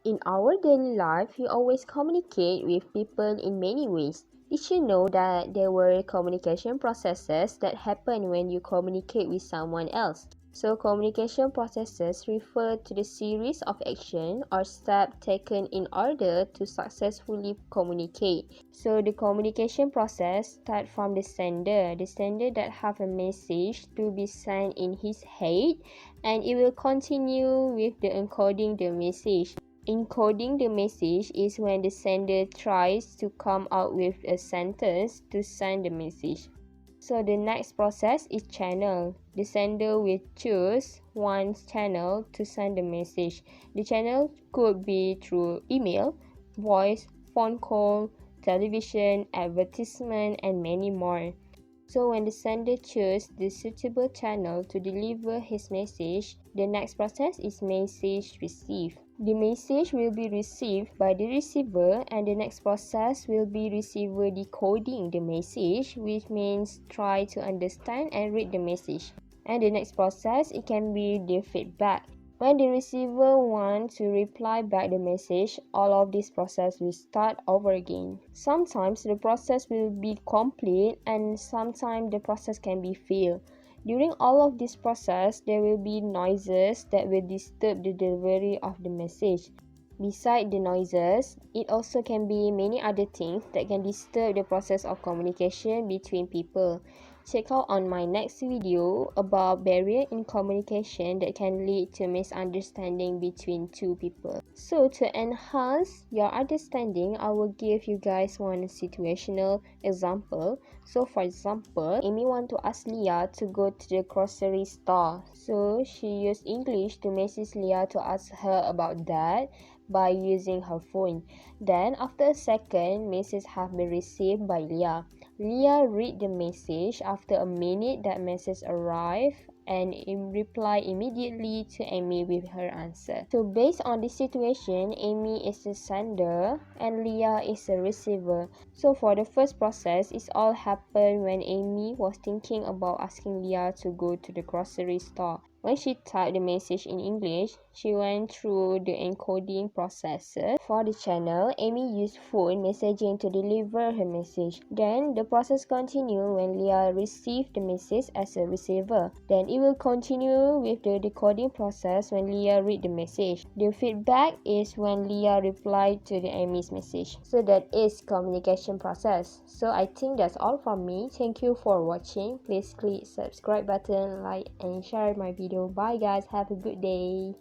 In our daily life, we always communicate with people in many ways. Did you know that there were communication processes that happen when you communicate with someone else? So, communication processes refer to the series of action or steps taken in order to successfully communicate. So, the communication process starts from the sender that have a message to be sent in his head, and it will continue with the encoding the message. Encoding the message is when the sender tries to come out with a sentence to send the message. So the next process is channel. The sender will choose one channel to send the message. The channel could be through email, voice, phone call, television, advertisement, and many more. So when the sender chooses the suitable channel to deliver his message, the next process is message received. The message will be received by the receiver, and the next process will be receiver decoding the message, which means try to understand and read the message. And the next process, it can be the feedback. When the receiver wants to reply back the message, all of this process will start over again. Sometimes the process will be complete and sometimes the process can be failed. During all of this process, there will be noises that will disturb the delivery of the message. Besides the noises, it also can be many other things that can disturb the process of communication between people. Check out on my next video about barrier in communication that can lead to misunderstanding between two people. So to enhance your understanding, I will give you guys one situational example. So for example, Amy want to ask Leah to go to the grocery store. So she used English to message Leah to ask her about that by using her phone. Then after a second, message have been received by Leah. Leah read the message. After a minute, that message arrived and reply immediately to Amy with her answer. So based on this situation, Amy is the sender and Leah is the receiver. So for the first process, it all happened when Amy was thinking about asking Leah to go to the grocery store. When she typed the message in English, she went through the encoding processes. For the channel, Amy used phone messaging to deliver her message. Then the process continued when Leah received the message as a receiver. Then it will continue with the decoding process when Leah read the message. The feedback is when Leah replied to the Amy's message. So that is communication process. So I think that's all from me. Thank you for watching. Please click subscribe button, like and share my video. Bye guys, have a good day.